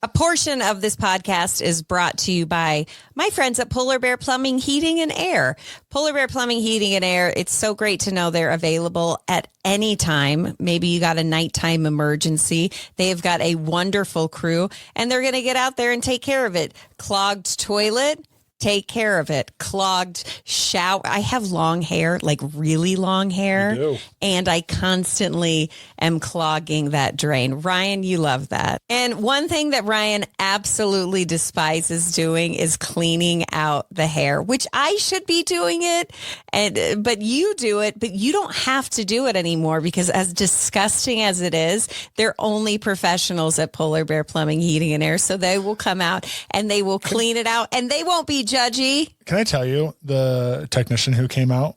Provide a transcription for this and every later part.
A portion of this podcast is brought to you by my friends at Polar Bear Plumbing, Heating, and Air. Polar Bear Plumbing, Heating, and Air, it's so great to know they're available at any time. Maybe you got a nighttime emergency. They've got a wonderful crew, and they're going to get out there and take care of it. Clogged toilet? Take care of it. Clogged shower. I have long hair, like really long hair, and I constantly am clogging that drain. Ryan, you love that. And one thing that Ryan absolutely despises doing is cleaning out the hair, which I should be doing it, but you do it, but you don't have to do it anymore because as disgusting as it is, they're only professionals at Polar Bear Plumbing, Heating, and Air, so they will come out and they will clean it out, and they won't be judgy. Can I tell you, the technician who came out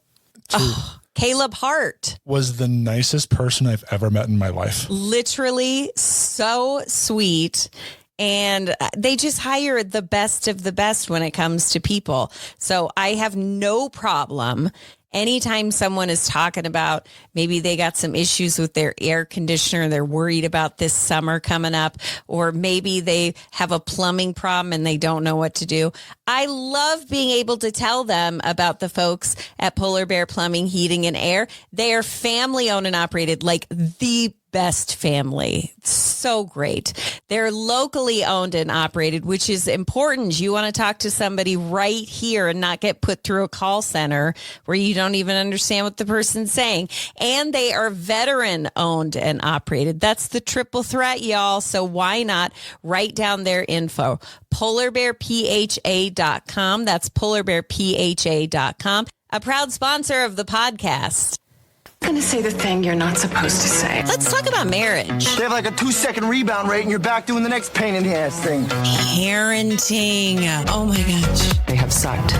Caleb Hart was the nicest person I've ever met in my life. Literally so sweet. And they just hire the best of the best when it comes to people. So I have no problem anytime someone is talking about maybe they got some issues with their air conditioner, they're worried about this summer coming up, or maybe they have a plumbing problem and they don't know what to do. I love being able to tell them about the folks at Polar Bear Plumbing, Heating, and Air. They are family owned and operated, like the best family. So great. They're locally owned and operated, which is important. You want to talk to somebody right here and not get put through a call center where you don't even understand what the person's saying. And they are veteran owned and operated. That's the triple threat, y'all. So why not write down their info? PolarBearPHA.com. That's PolarBearPHA.com. A proud sponsor of the podcast. I'm going to say the thing you're not supposed to say. Let's talk about marriage. They have like a 2-second rebound rate and you're back doing the next pain in the ass thing. Parenting. Oh my gosh. They have sucked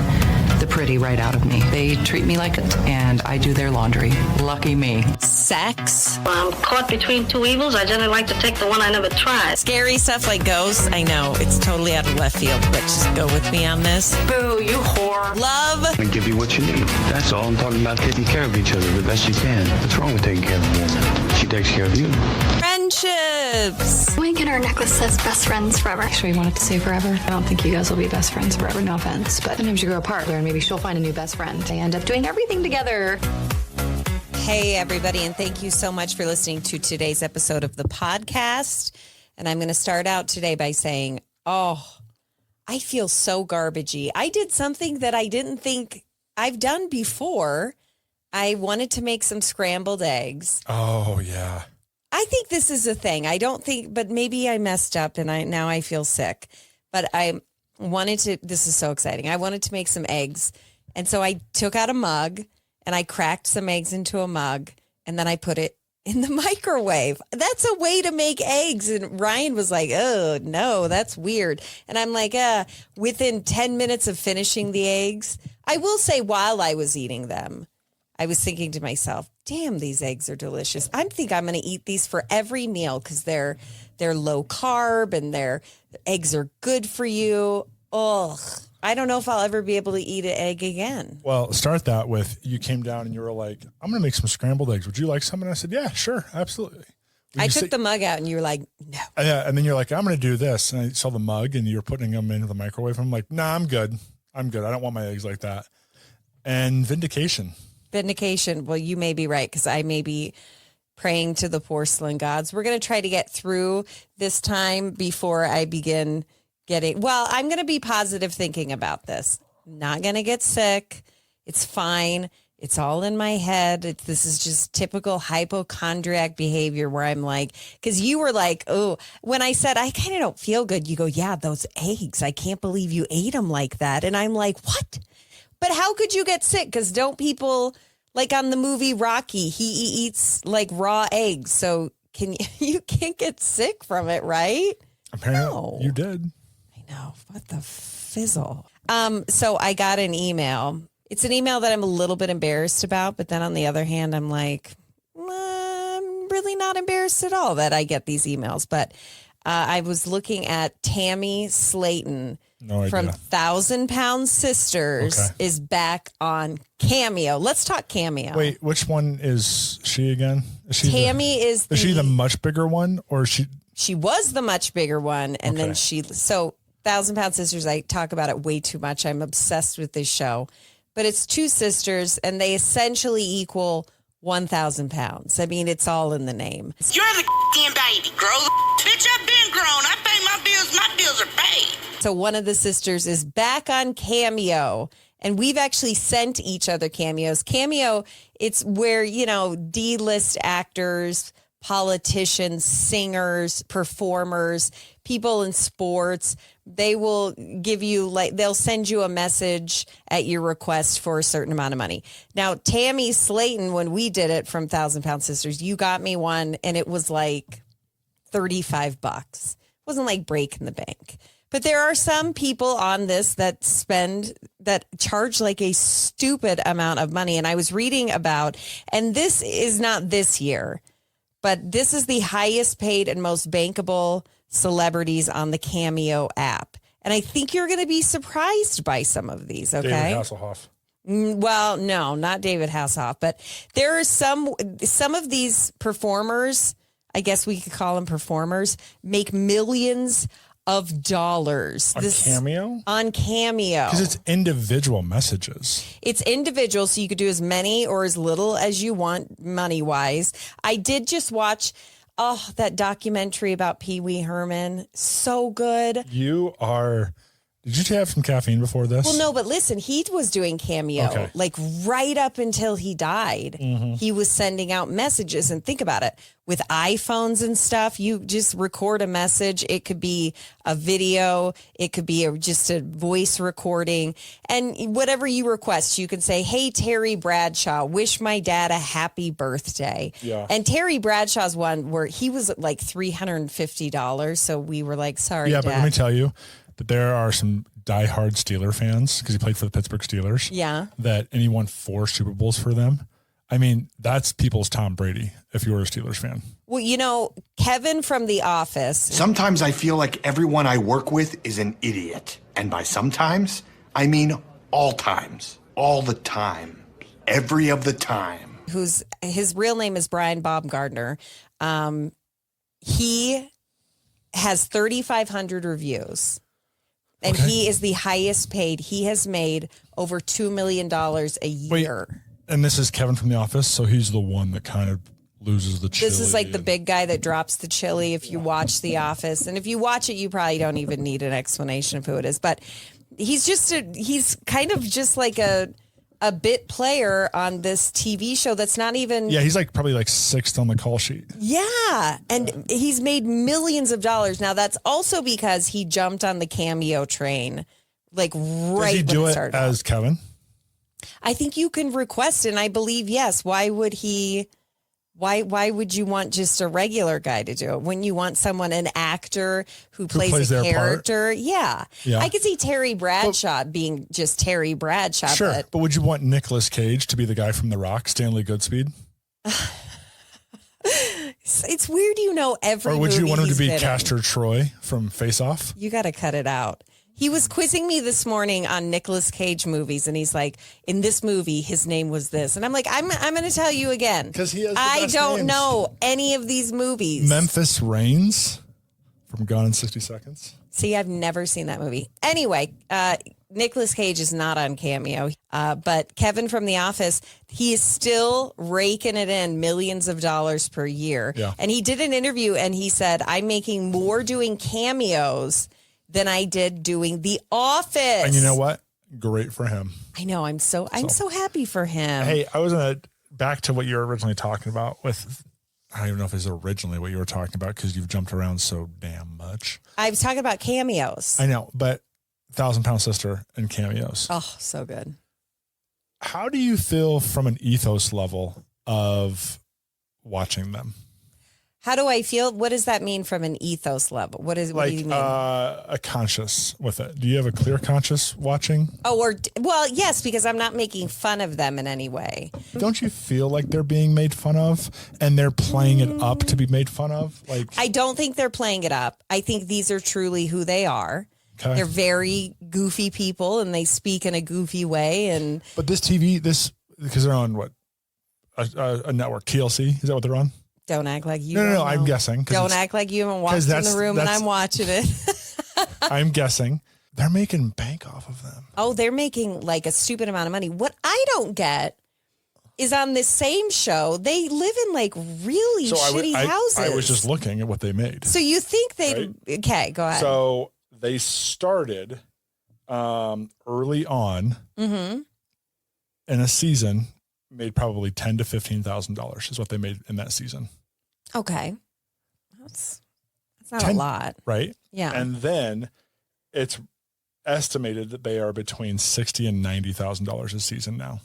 the pretty right out of me. They treat me like it, and I do their laundry. Lucky me. Sex. I'm caught between two evils. I generally like to take the one I never tried. Scary stuff like ghosts. I know it's totally out of left field, but just go with me on this. Boo, you whore. Love. And give you what you need. That's all. I'm talking about taking care of each other the best you can. What's wrong with taking care of a woman? She takes care of you. Friendships. Wink and her necklace says best friends forever. Actually, you want it to say forever? I don't think you guys will be best friends forever, no offense. But sometimes you grow apart and maybe she'll find a new best friend. They end up doing everything together. Hey, everybody, and thank you so much for listening to today's episode of the podcast. And I'm going to start out today by saying, I feel so garbagey. I did something that I didn't think I've done before. I wanted to make some scrambled eggs. Oh, yeah. I think this is a thing. I don't think, but maybe I messed up and now I feel sick. But I wanted to, this is so exciting. I wanted to make some eggs. And so I took out a mug and I cracked some eggs into a mug and then I put it in the microwave. That's a way to make eggs. And Ryan was like, oh, no, that's weird. And I'm like, within 10 minutes of finishing the eggs, I will say while I was eating them, I was thinking to myself, damn, these eggs are delicious. I think I'm going to eat these for every meal because they're low carb and their eggs are good for you. Ugh. I don't know if I'll ever be able to eat an egg again. Well, start that with, you came down and you were like, I'm going to make some scrambled eggs. Would you like some? And I said, yeah, sure. Absolutely. I took the mug out and you were like, no. And then you're like, I'm going to do this. And I saw the mug and you're putting them into the microwave. I'm like, nah, I'm good. I don't want my eggs like that. And vindication. Well, you may be right because I may be praying to the porcelain gods. We're going to try to get through this time before I begin I'm going to be positive thinking about this. I'm not going to get sick. It's fine. It's all in my head. This is just typical hypochondriac behavior where I'm like, because you were like, oh, when I said I kind of don't feel good, you go, yeah, those eggs. I can't believe you ate them like that. And I'm like, what? But how could you get sick? Because don't people, like on the movie Rocky, he eats like raw eggs. So you can't get sick from it, right? Apparently no. You did. I know. What the fizzle? So I got an email. It's an email that I'm a little bit embarrassed about. But then on the other hand, I'm like, I'm really not embarrassed at all that I get these emails. But I was looking at Tammy Slayton. From 1,000 Pound Sisters is back on Cameo. Let's talk Cameo. Wait, which one is she again? Tammy is she the much bigger one or is she? she was the much bigger one. And then Okay. so 1,000 Pound Sisters, I talk about it way too much. I'm obsessed with this show. But it's two sisters, and they essentially equal 1,000 pounds. I mean, it's all in the name. You're the damn baby. Grow the bitch. I've been grown. I pay my bills. My bills are paid. So one of the sisters is back on Cameo, and we've actually sent each other cameos. Cameo, it's where, D-list actors, politicians, singers, performers, people in sports, they will give you they'll send you a message at your request for a certain amount of money. Now, Tammy Slayton, when we did it from 1,000 Pound Sisters, you got me one and it was like $35. It wasn't like breaking the bank. But there are some people on this that charge like a stupid amount of money. And I was reading about, and this is not this year, but this is the highest paid and most bankable celebrities on the Cameo app. And I think you're going to be surprised by some of these, okay? David Hasselhoff. Well, no, not David Hasselhoff, but there are some of these performers, I guess we could call them performers, make millions of dollars. On Cameo? On Cameo. Because it's individual messages. It's individual, so you could do as many or as little as you want money-wise. I did just watch that documentary about Pee Wee Herman. So good. Did you have some caffeine before this? Well, no, but listen, he was doing Cameo like right up until he died. Mm-hmm. He was sending out messages, and think about it. With iPhones and stuff, you just record a message. It could be a video. It could be just a voice recording. And whatever you request, you can say, hey, Terry Bradshaw, wish my dad a happy birthday. Yeah. And Terry Bradshaw's one where he was at like $350. So we were like, sorry, yeah, Dad. but let me tell you that there are some diehard Steeler fans because he played for the Pittsburgh Steelers. Yeah. And he won 4 Super Bowls for them. I mean, that's people's Tom Brady if you were a Steelers fan. Well, Kevin from The Office. Sometimes I feel like everyone I work with is an idiot. And by sometimes, I mean all times. All the time. Every of the time. His real name is Brian Baumgartner. He has 3,500 reviews. And he is the highest paid. He has made over $2 million a year. Wait, and this is Kevin from The Office, so he's the one that kind of loses the chili. This is like the big guy that drops the chili if you watch The Office. And if you watch it, you probably don't even need an explanation of who it is. But he's kind of just like a bit player on this TV show that's not even... Yeah, he's probably 6th on the call sheet. Yeah, and he's made millions of dollars. Now, that's also because he jumped on the Cameo train, right Does he do when it it started. as Kevin? I think you can request, and I believe, yes. Why would he... Why would you want just a regular guy to do it? When you want an actor who plays a their character? Yeah. Yeah. I could see Terry Bradshaw being just Terry Bradshaw. Sure, but would you want Nicolas Cage to be the guy from The Rock, Stanley Goodspeed? It's weird every Or would you movie want him to he's be been in. Castor Troy from Face Off? You got to cut it out. He was quizzing me this morning on Nicolas Cage movies, and he's like, in this movie, his name was this. And I'm like, I'm going to tell you again. 'Cause he has the I best don't names. know any of these movies. Memphis Reigns from Gone in 60 Seconds. See, I've never seen that movie. Anyway, Nicolas Cage is not on Cameo, but Kevin from The Office, he is still raking it in millions of dollars per year. Yeah. And he did an interview, and he said, I'm making more doing cameos than I did doing The Office. And you know what? Great for him. I know. I'm so happy for him. Hey, I was back to what you were originally talking about with, I don't even know if it's originally what you were talking about because you've jumped around so damn much. I was talking about cameos. I know, but 1,000 Pound Sister and cameos. Oh, so good. How do you feel from an ethos level of watching them? How do I feel? What does that mean from an ethos level? What do you mean? A conscious with it. Do you have a clear conscious watching? Well, yes, because I'm not making fun of them in any way. Don't you feel like they're being made fun of and they're playing it up to be made fun of? I don't think they're playing it up. I think these are truly who they are. Okay. They're very goofy people and they speak in a goofy way. But this TV, because they're on what? A network, TLC? Is that what they're on? Don't act like you. No. Know. I'm guessing. Don't act like you haven't walked in the room and I'm watching it. I'm guessing they're making bank off of them. Oh, they're making like a stupid amount of money. What I don't get is on this same show, they live in like really shitty houses. I was just looking at what they made. So you think they'd... Right? Okay, go ahead. So they started early on in a season, made probably $10,000 to $15,000 is what they made in that season. Okay. That's not a lot. Right? Yeah. And then it's estimated that they are between $60,000 and $90,000 a season now.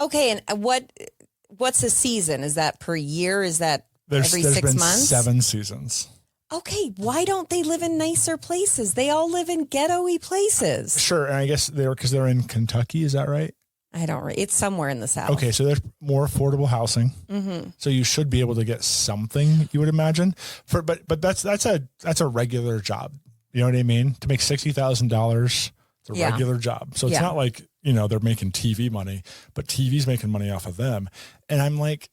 Okay, and what's a season? Is that per year? Is that every 6 been months? 7 seasons. Okay, why don't they live in nicer places? They all live in ghetto-y places. Sure, and I guess because they're in Kentucky, is that right? It's somewhere in the South. Okay, so there's more affordable housing. Mm-hmm. So you should be able to get something, you would imagine. But that's a regular job. You know what I mean? To make $60,000, it's a regular job. So it's not like, they're making TV money, but TV's making money off of them. And I'm like,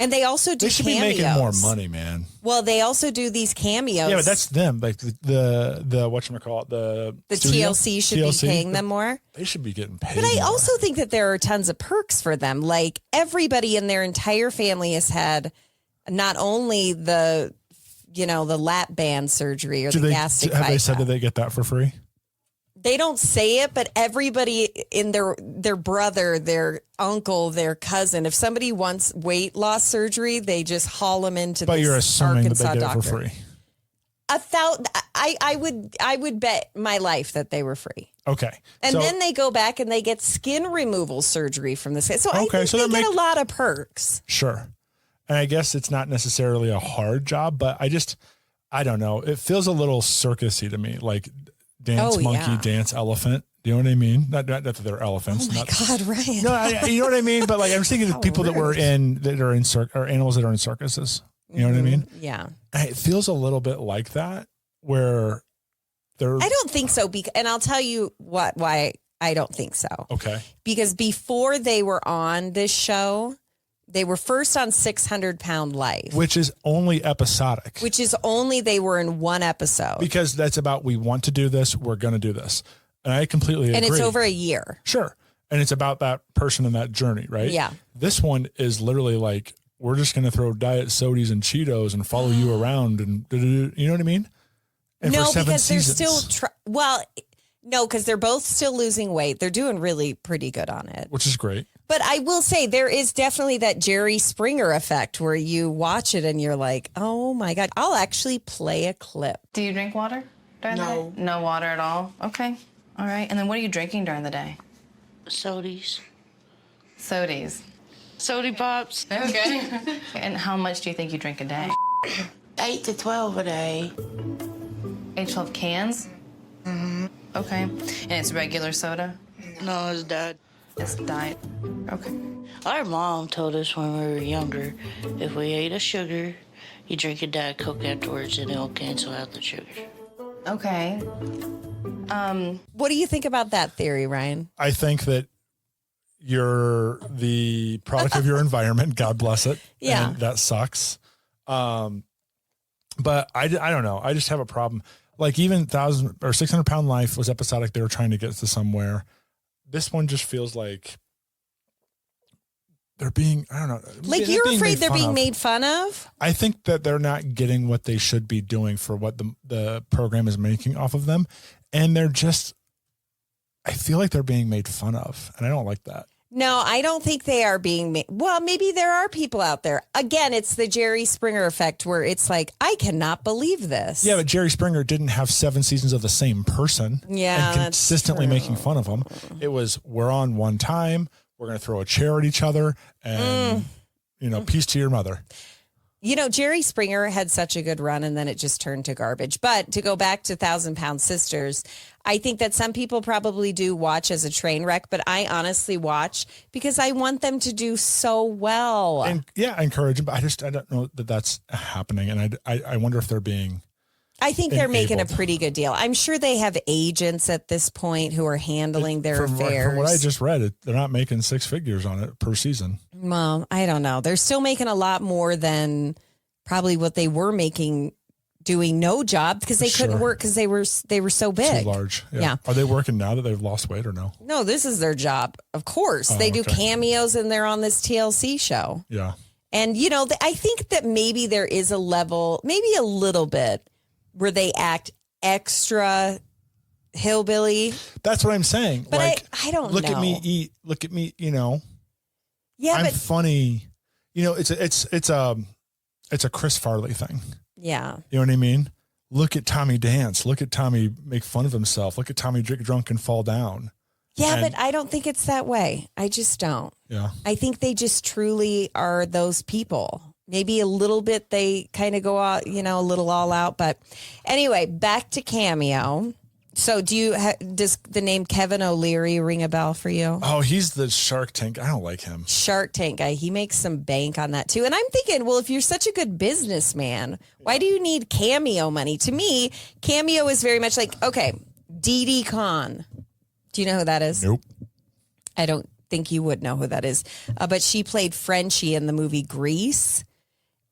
and they also do they should cameos. be making more money, man. Well, they also do these cameos. Yeah, but that's them. Like the whatchamacallit, the TLC should be paying them more. They should be getting paid. But I more. also think that there are tons of perks for them. Like everybody in their entire family has had not only the lap band surgery or the gastric bypass. Have they said that they get that for free? They don't say it, but everybody in their brother, their uncle, their cousin, if somebody wants weight loss surgery, they just haul them into but this you're assuming Arkansas that they get doctor. it for free. I would bet my life that they were free. Okay. And then they go back and they get skin removal surgery from this. So I think so they get a lot of perks. Sure. And I guess it's not necessarily a hard job, but I don't know. It feels a little circusy to me, like dance monkey, dance elephant. Do you know what I mean? Not that they're elephants. Oh my God, Ryan. No, you know what I mean? But like, I'm thinking of people that are in or animals that are in circuses. You know what I mean? Yeah. And it feels a little bit like that where they're... I don't think so. And I'll tell you why I don't think so. Okay. Because before they were on this show, they were first on 600 Pound Life. Which is only episodic. They were in one episode. Because that's about, we want to do this, we're going to do this. And I completely agree. And it's over a year. Sure. And it's about that person and that journey, right? Yeah. This one is literally like, we're just going to throw diet sodies and Cheetos and follow you around and you know what I mean? And no, for 7 because seasons. they're still, no, because they're both still losing weight. They're doing really pretty good on it. Which is great. But I will say there is definitely that Jerry Springer effect where you watch it and you're like, oh my God, I'll actually play a clip. Do you drink water during the day? No water at all? Okay. All right. And then what are you drinking during the day? Sodies. Sody pops. Okay. And how much do you think you drink a day? 8 to 12 a day. 8 to 12 cans? Mm-hmm. Okay. And it's regular soda? No, it's diet. It's diet. Okay. Our mom told us when we were younger, if we ate a sugar, you drink a Diet Coke afterwards and it'll cancel out the sugar. Okay. What do you think about that theory, Ryan? I think that you're the product of your environment. God bless it. Yeah. And that sucks. But I don't know. I just have a problem. Like even 1,000 or 600 Pound Life was episodic. They were trying to get to somewhere. This one just feels like they're being, I don't know. Like you're afraid they're being made fun of? I think that they're not getting what they should be doing for what the program is making off of them. And they're just, I feel like they're being made fun of. And I don't like that. No, I don't think they are being made. Well, maybe there are people out there. Again, it's the Jerry Springer effect where it's like, I cannot believe this. Yeah, but Jerry Springer didn't have 7 seasons of the same person. Yeah, and consistently making fun of him. It was, we're on one time. We're going to throw a chair at each other and, peace to your mother. Jerry Springer had such a good run and then it just turned to garbage. But to go back to 1,000 Pound Sisters, I think that some people probably do watch as a train wreck, but I honestly watch because I want them to do so well. And I encourage them, but I don't know that that's happening. And I wonder if they're being... I think they're making a pretty good deal. I'm sure they have agents at this point who are handling their affairs. From what I just read, they're not making 6 figures on it per season. Well, I don't know. They're still making a lot more than probably what they were making doing no job because they couldn't work because they were so big. Too large. Yeah. Are they working now that they've lost weight or no? No, this is their job. Of course. They do cameos and they're on this TLC show. Yeah. And, I think that maybe there is a level, maybe a little bit, where they act extra hillbilly. That's what I'm saying. But I don't look know. At me eat. Look at me, Yeah, I'm funny. It's a Chris Farley thing. Yeah. You know what I mean? Look at Tommy dance. Look at Tommy make fun of himself. Look at Tommy drink drunk and fall down. Yeah, but I don't think it's that way. I just don't. Yeah. I think they just truly are those people. Maybe a little bit they kind of go out, a little all out. But anyway, back to Cameo. So does the name Kevin O'Leary ring a bell for you? Oh, he's the Shark Tank. I don't like him. Shark Tank guy. He makes some bank on that too. And I'm thinking, well, if you're such a good businessman, why do you need Cameo money? To me, Cameo is very much like, okay, Dee Khan. Do you know who that is? Nope. I don't think you would know who that is. But she played Frenchie in the movie Grease.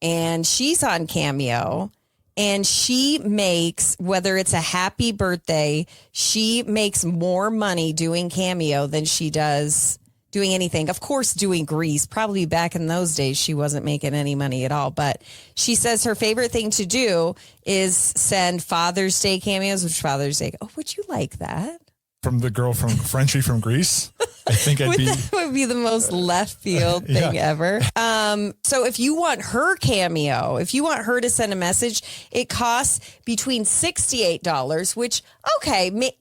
And she's on Cameo. And she makes, whether it's a happy birthday, she makes more money doing Cameo than she does doing anything. Of course, doing Grease. Probably back in those days, she wasn't making any money at all. But she says her favorite thing to do is send Father's Day cameos, which Father's Day. Oh, would you like that? From the girl from Frenchie from Greece. I think I'd be. That would be the most left field thing ever. So if you want her cameo, if you want her to send a message, it costs between $68, which,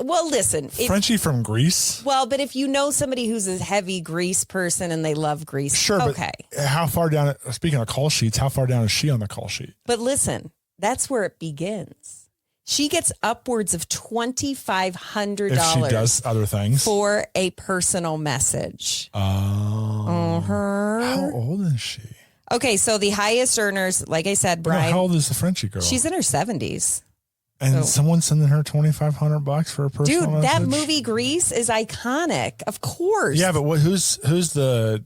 well, listen. Frenchie from Greece? Well, but if you know somebody who's a heavy Grease person and they love Grease, sure, okay. But how far down, speaking of call sheets, how far down is she on the call sheet? But listen, that's where it begins. She gets upwards of $2,500 if she does other things for a personal message. Oh. How old is she? Okay, so the highest earners, like I said, Brian. How old is the Frenchie girl? She's in her 70s. And someone's sending her $2,500 for a personal message? That movie Grease is iconic, of course. Yeah, but who's the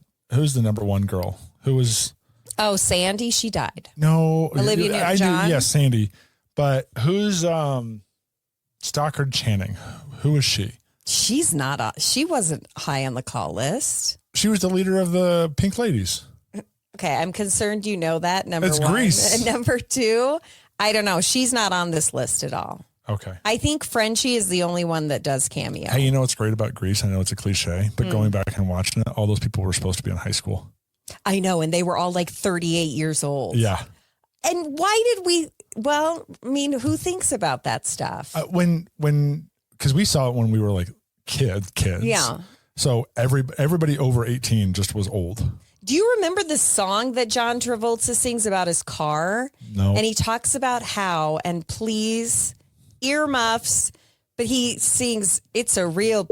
number one girl? Who was? Oh, Sandy, she died. No, Olivia Newton-John. Yes, Sandy. But who's Stockard Channing? Who is she? She's not. She wasn't high on the call list. She was the leader of the Pink Ladies. Okay, I'm concerned you know that. Number it's one. Grease. And number two, I don't know. She's not on this list at all. Okay. I think Frenchie is the only one that does Cameo. Hey, you know what's great about Grease? I know it's a cliche, but going back and watching it, all those people were supposed to be in high school. I know, and they were all like 38 years old. Yeah. And why did we? Well, I mean, who thinks about that stuff? Because we saw it when we were like kids. Yeah. So everybody over 18 just was old. Do you remember the song that John Travolta sings about his car? No. And he talks about how, and please, earmuffs, but he sings, "It's a real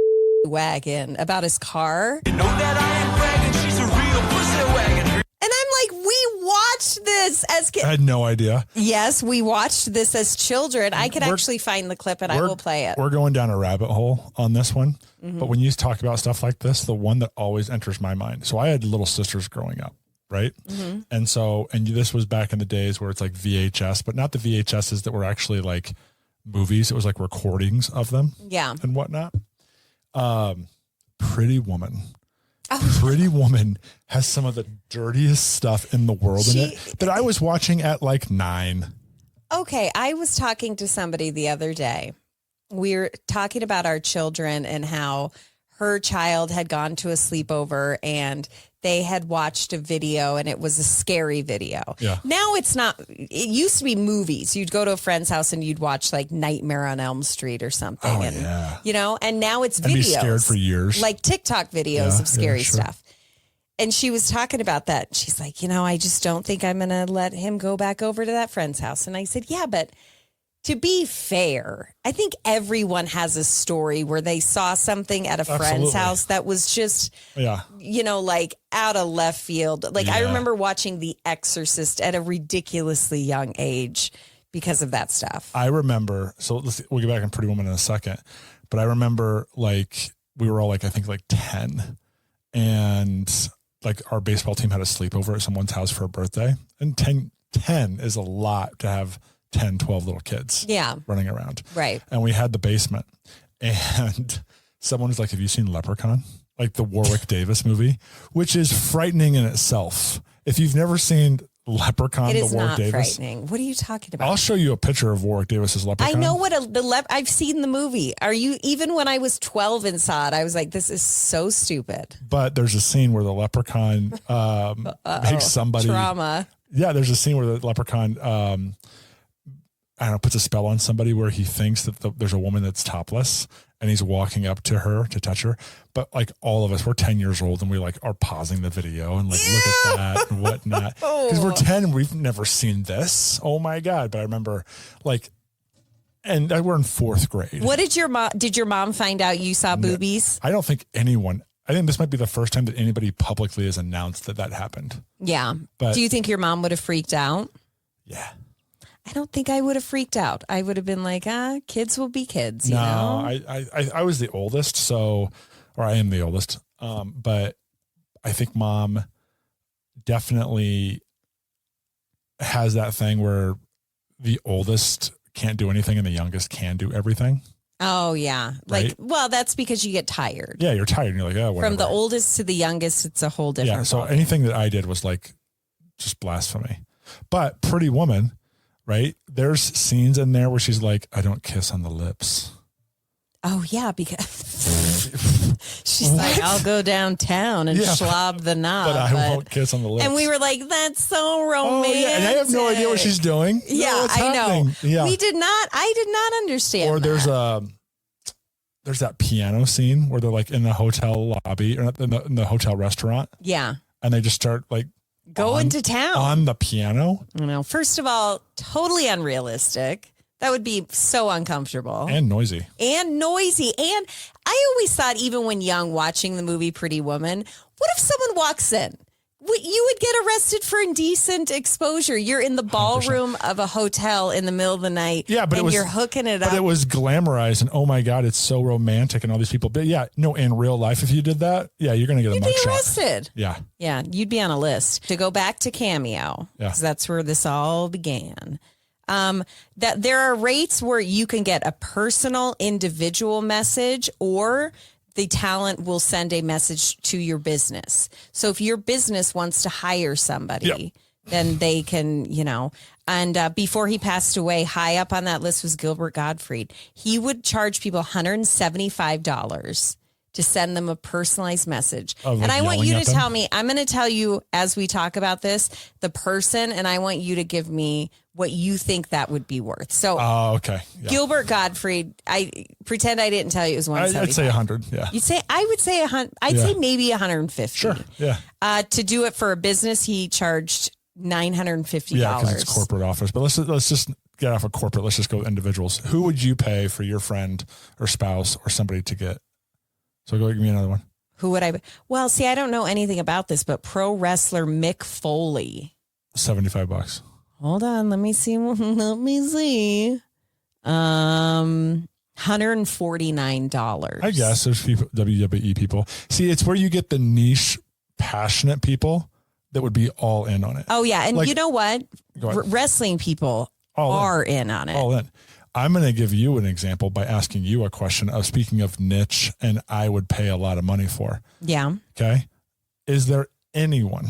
wagon" about his car. You know that I ain't bragging, she's a real pussy wagon. And I'm like, we watched this as kids. I had no idea. Yes, we watched this as children. I could actually find the clip and I will play it. We're going down a rabbit hole on this one. Mm-hmm. But when you talk about stuff like this, the one that always enters my mind. So I had little sisters growing up, right? Mm-hmm. And this was back in the days where it's like VHS, but not the VHSs that were actually like movies. It was like recordings of them. Yeah. And whatnot. Pretty Woman. Pretty Woman has some of the dirtiest stuff in the world in it that I was watching at like 9. Okay. I was talking to somebody the other day. We were talking about our children and how her child had gone to a sleepover and they had watched a video and it was a scary video. Yeah. Now it's not. It used to be movies. You'd go to a friend's house and you'd watch like Nightmare on Elm Street or something. Oh, and, yeah. You know, and now it's videos. I'd be scared for years. Like TikTok videos of scary stuff. And she was talking about that. She's like, I just don't think I'm going to let him go back over to that friend's house. And I said, yeah, but to be fair, I think everyone has a story where they saw something at a friend's house that was just, like out of left field. Like I remember watching The Exorcist at a ridiculously young age because of that stuff. I remember, we'll get back on Pretty Woman in a second, but I remember like we were all like, I think like 10 and like our baseball team had a sleepover at someone's house for a birthday and 10 10 is a lot to have 10, 12 little kids running around. Right. And we had the basement. And someone was like, have you seen Leprechaun? Like the Warwick Davis movie, which is frightening in itself. If you've never seen Leprechaun, It is the Warwick not Davis. frightening. What are you talking about? I'll show you a picture of Warwick Davis's Leprechaun. I know what I've seen the movie. Are you, even when I was 12 and saw it, I was like, this is so stupid. But there's a scene where the Leprechaun makes somebody trauma. Yeah, there's a scene where the Leprechaun I don't know, puts a spell on somebody where he thinks that there's a woman that's topless and he's walking up to her to touch her. But like all of us, we're 10 years old and we like are pausing the video and like, look at that and whatnot. Because we're 10 and we've never seen this. Oh my God. But I remember like, and we're in 4th grade. What did your mom find out you saw boobies? I don't think anyone, I think this might be the first time that anybody publicly has announced that happened. Yeah. But do you think your mom would have freaked out? Yeah. I don't think I would have freaked out. I would have been like, kids will be kids, you know? I was the oldest, or I am the oldest. But I think mom definitely has that thing where the oldest can't do anything and the youngest can do everything. Oh, yeah. Right? Like, well, that's because you get tired. Yeah, you're tired and you're like, oh, whatever. From the oldest to the youngest, it's a whole different. Yeah, so ballgame. anything that I did was like just blasphemy. But Pretty Woman, right? There's scenes in there where she's like, I don't kiss on the lips. Oh, yeah, because she's like, I'll go downtown and slob the knob. But I won't kiss on the lips. And we were like, that's so romantic. Oh, yeah. And I have no idea what she's doing. Yeah, I know. Yeah. I did not understand. Or there's that piano scene where they're like in the hotel lobby or in the hotel restaurant. Yeah. And they just start like going to town on the piano. You know, first of all, totally unrealistic. That would be so uncomfortable. And noisy. And I always thought, even when young, watching the movie Pretty Woman, what if someone walks in? You would get arrested for indecent exposure. You're in the ballroom 100%. Of a hotel in the middle of the night. Yeah, but you're hooking it up. But it was glamorized and oh my God, it's so romantic and all these people. But yeah, no, in real life, if you did that, yeah, you're going to get a mugshot. You'd be arrested. Yeah. Yeah, you'd be on a list. To go back to Cameo, because that's where this all began. That there are rates where you can get a personal individual message, or the talent will send a message to your business. So if your business wants to hire somebody, then they can, you know, and before he passed away, high up on that list was Gilbert Gottfried. He would charge people $175 to send them a personalized message. And I want you to tell me, I'm going to tell you as we talk about this, the person, and I want you to give me what you think that would be worth. So, okay. Yeah. Gilbert Gottfried, I pretend I didn't tell you it was 175. I'd say 100. Yeah. I would say 100. I'd say maybe 150. Sure. Yeah. To do it for a business, he charged $950. Yeah, because it's corporate office. But let's just get off of corporate. Let's just go individuals. Who would you pay for your friend or spouse or somebody to get? So go give me another one. Who would I? Well, see, I don't know anything about this, but pro wrestler Mick Foley. $75. Hold on, let me see. $149. I guess there's people, WWE people. See, it's where you get the niche, passionate people that would be all in on it. Oh yeah, and like, you know what? Wrestling people are in on it. All in. I'm going to give you an example by asking you a question of, speaking of niche, and I would pay a lot of money for. Yeah. Okay. Is there anyone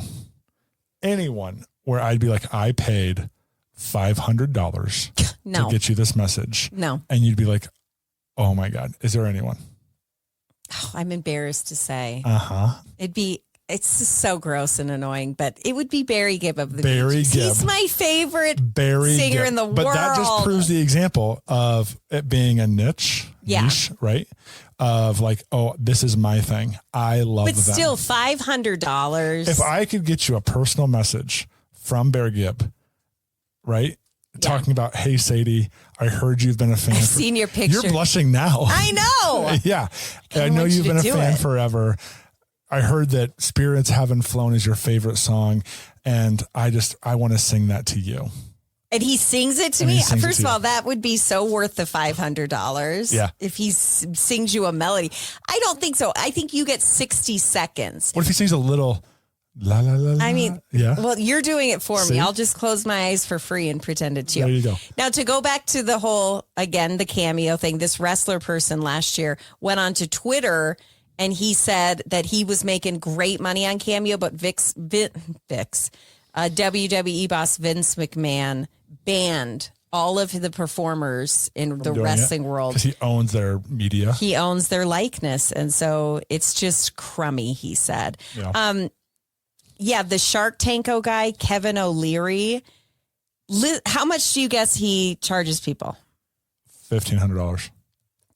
where I'd be like, I paid $500 to get you this message? No. And you'd be like, oh my God, is there anyone? Oh, I'm embarrassed to say. Uh-huh. It's just so gross and annoying, but it would be Barry Gibb of the Barry Beach. Gibb. He's my favorite singer in the world. But that just proves the example of it being a niche, right? Of like, oh, this is my thing. I love them. But still, $500. If I could get you a personal message from Barry Gibb, right? Talking about, hey, Sadie, I heard you've been a fan. I've seen your picture. You're blushing now. I know. Yeah. I know you've been a fan forever. I heard that Spirits Haven't Flown is your favorite song, and I want to sing that to you. And he sings it to me. First of all, that would be so worth the $500. Yeah. If he sings you a melody. I don't think so. I think you get 60 seconds. What if he sings a little La la la. I mean, yeah. Well, you're doing it for See? me. I'll just close my eyes for free and pretend it's you. There you go. Now, to go back to the whole, again, the Cameo thing, this wrestler person last year went on to Twitter and he said that he was making great money on Cameo, but WWE boss Vince McMahon banned all of the performers in the wrestling world. Because he owns their media. He owns their likeness. And so it's just crummy, he said. Yeah. The Shark Tanko guy, Kevin O'Leary. How much do you guess he charges people? $1,500.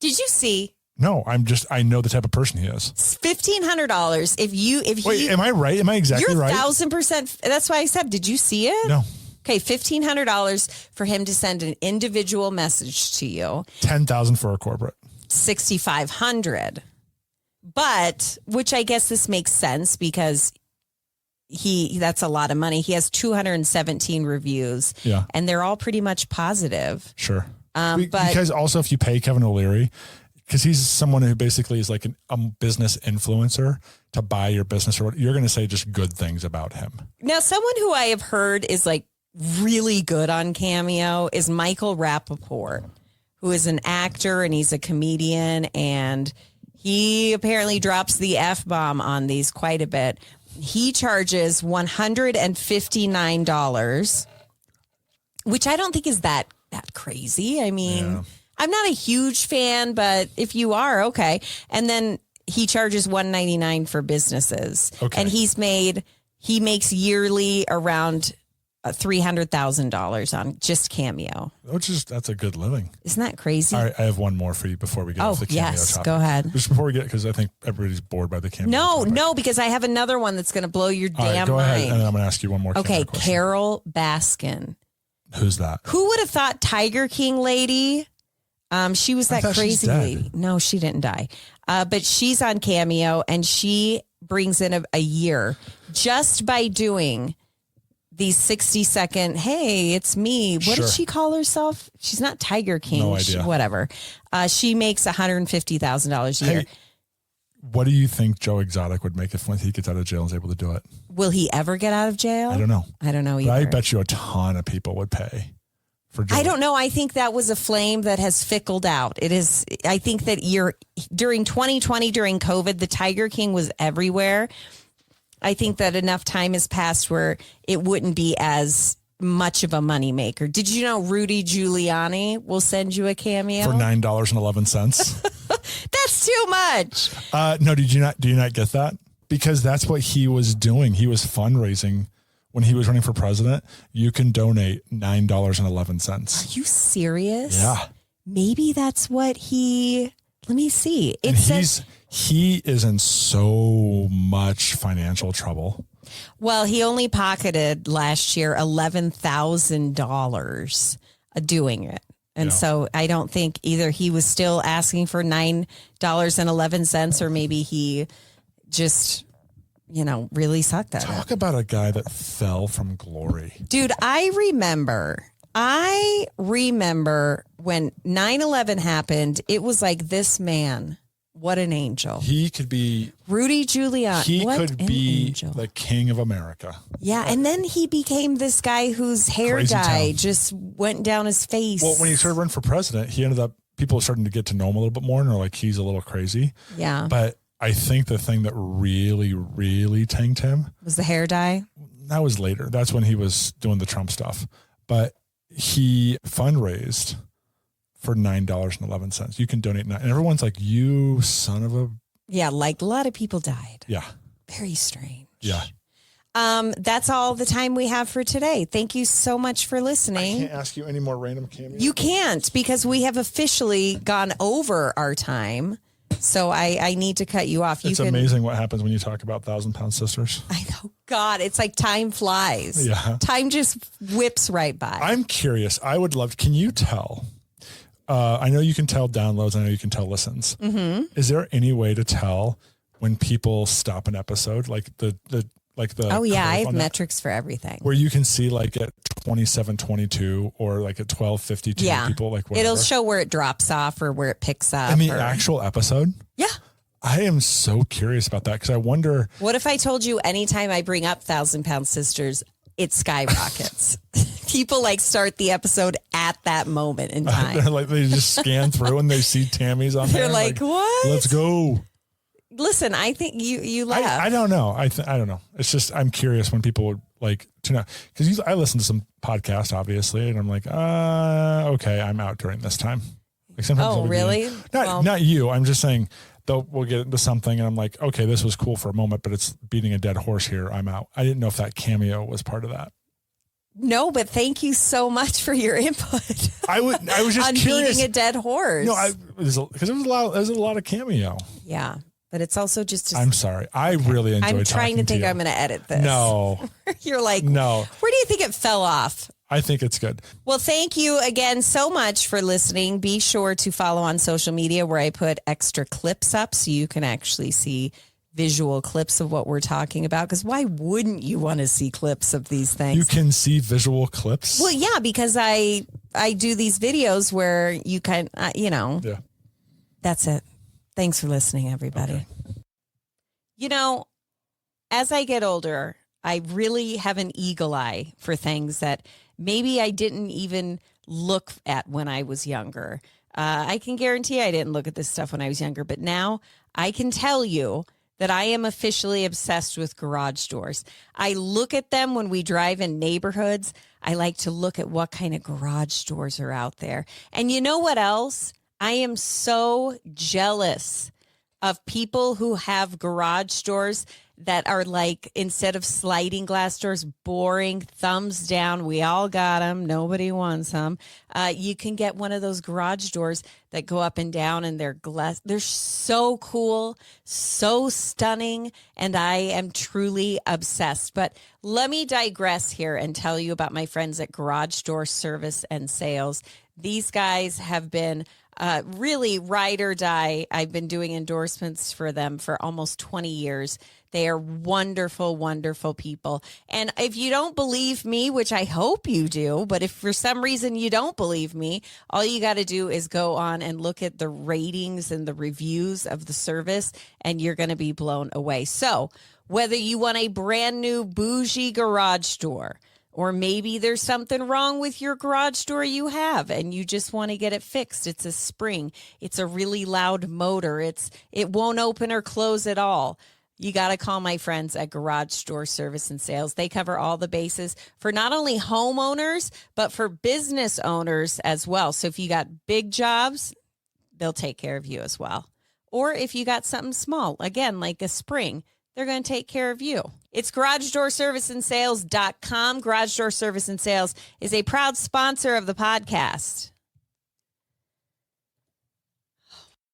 Did you see? No, I know the type of person he is. $1,500. Wait, am I right? Am I exactly you're right? 1,000%. That's why I said, did you see it? No. Okay, $1,500 for him to send an individual message to you. $10,000 for a corporate. $6,500. But, which I guess this makes sense because that's a lot of money. He has 217 reviews. Yeah. And they're all pretty much positive. Sure. But because also if you pay Kevin O'Leary, because he's someone who basically is like a business influencer to buy your business, or you're going to say just good things about him. Now, someone who I have heard is like really good on Cameo is Michael Rappaport, who is an actor and he's a comedian, and he apparently drops the F-bomb on these quite a bit. He charges $159, which I don't think is that crazy. I mean, I'm not a huge fan, but if you are, okay. And then he charges $199 for businesses. Okay. And he makes yearly around $300,000 on just Cameo. That's a good living. Isn't that crazy? All right, I have one more for you before we get off the Cameo topic. Go ahead. Just before we get, because I think everybody's bored by the Cameo. No, because I have another one that's going to blow your All right, damn go mind. ahead, and then I'm going to ask you one more. Okay, Cameo question. Carol Baskin. Who's that? Who would have thought Tiger King lady? She was that crazy lady. No, she didn't die. But she's on Cameo and she brings in a year just by doing these 60-second, hey, it's me. What did she call herself? She's not Tiger King. No idea. Whatever. She makes $150,000 a year. Hey, what do you think Joe Exotic would make if when he gets out of jail and is able to do it? Will he ever get out of jail? I don't know. I don't know But either. I bet you a ton of people would pay for Joe. I don't know. I think that was a flame that has fickled out. It is. I think that during 2020, during COVID, the Tiger King was everywhere. I think that enough time has passed where it wouldn't be as much of a moneymaker. Did you know Rudy Giuliani will send you a Cameo? For $9.11. That's too much. No, do you not get that? Because that's what he was doing. He was fundraising when he was running for president. You can donate $9.11. Are you serious? Yeah. Maybe that's what let me see. And he is in so much financial trouble. Well, he only pocketed last year $11,000 doing it. And so I don't think either he was still asking for $9.11 or maybe he just, really sucked at it. Talk about a guy that fell from glory. Dude, I remember when 9/11 happened, it was like this man. What an angel. He could be Rudy Giuliani. He what could an be angel. the king of America. Yeah, and then he became this guy whose hair Crazy dye town. just went down his face. Well, when he started running for president, he ended up, people starting to get to know him a little bit more and are like, he's a little crazy. Yeah. But I think the thing that really, really tanked him was the hair dye. That was later. That's when he was doing the Trump stuff. But he fundraised for $9.11. You can donate $9. And everyone's like, you son of a. Yeah, like a lot of people died. Yeah. Very strange. Yeah. That's all the time we have for today. Thank you so much for listening. I can't ask you any more random cameos. You can't because we have officially gone over our time. So I need to cut you off. It's amazing what happens when you talk about 1,000-pound sisters. I know. God, it's like time flies. Yeah. Time just whips right by. I'm curious. I would love, can you tell? I know you can tell downloads. I know you can tell listens. Mm-hmm. Is there any way to tell when people stop an episode? Like the oh yeah, I have on metrics for everything. Where you can see like at 27:22 or like at 12:52 yeah. people like whatever. It'll show where it drops off or where it picks up. In the actual episode? Yeah. I am so curious about that because I wonder. What if I told you anytime I bring up 1,000-Pound Sisters, it skyrockets? People like start the episode at that moment in time. They're like, they just scan through and they see Tammy's on there. They're like, what? Let's go. Listen, I think you laugh. I don't know. I don't know. It's just, I'm curious when people would like to know. Because I listen to some podcasts, obviously, and I'm like, okay, I'm out during this time. Like sometimes Oh, really? Not you. I'm just saying, though we'll get into something and I'm like, okay, this was cool for a moment, but it's beating a dead horse here. I'm out. I didn't know if that Cameo was part of that. No, but thank you so much for your input. I was just on curious. beating a dead horse. No, because there was a lot of Cameo. Yeah, but it's also just. I'm sorry. I really enjoyed. I'm trying to think I'm going to edit this. No, you're like no. Where do you think it fell off? I think it's good. Well, thank you again so much for listening. Be sure to follow on social media where I put extra clips up so you can actually see visual clips of what we're talking about. Because why wouldn't you want to see clips of these things? You can see visual clips. Well, yeah, because I do these videos where you can, Yeah. That's it. Thanks for listening, everybody. Okay. As I get older, I really have an eagle eye for things that maybe I didn't even look at when I was younger. I can guarantee I didn't look at this stuff when I was younger, but now I can tell you that I am officially obsessed with garage doors. I look at them when we drive in neighborhoods. I like to look at what kind of garage doors are out there. And you know what else? I am so jealous of people who have garage doors that are like, instead of sliding glass doors, boring, thumbs down. We all got them. Nobody wants them. You can get one of those garage doors that go up and down and they're glass. They're so cool, so stunning. And I am truly obsessed. But let me digress here and tell you about my friends at Garage Door Service and Sales. These guys have been really ride or die. I've been doing endorsements for them for almost 20 years. They are wonderful, wonderful people. And if you don't believe me, which I hope you do, but if for some reason you don't believe me, all you got to do is go on and look at the ratings and the reviews of the service, and you're going to be blown away. So whether you want a brand new bougie garage door, or maybe there's something wrong with your garage door you have and you just want to get it fixed. It's a spring. It's a really loud motor. It won't open or close at all. You got to call my friends at Garage Door Service and Sales. They cover all the bases for not only homeowners, but for business owners as well. So if you got big jobs, they'll take care of you as well. Or if you got something small, again, like a spring, they're going to take care of you. It's GarageDoorServiceandSales.com. Garage Door Service and Sales is a proud sponsor of the podcast.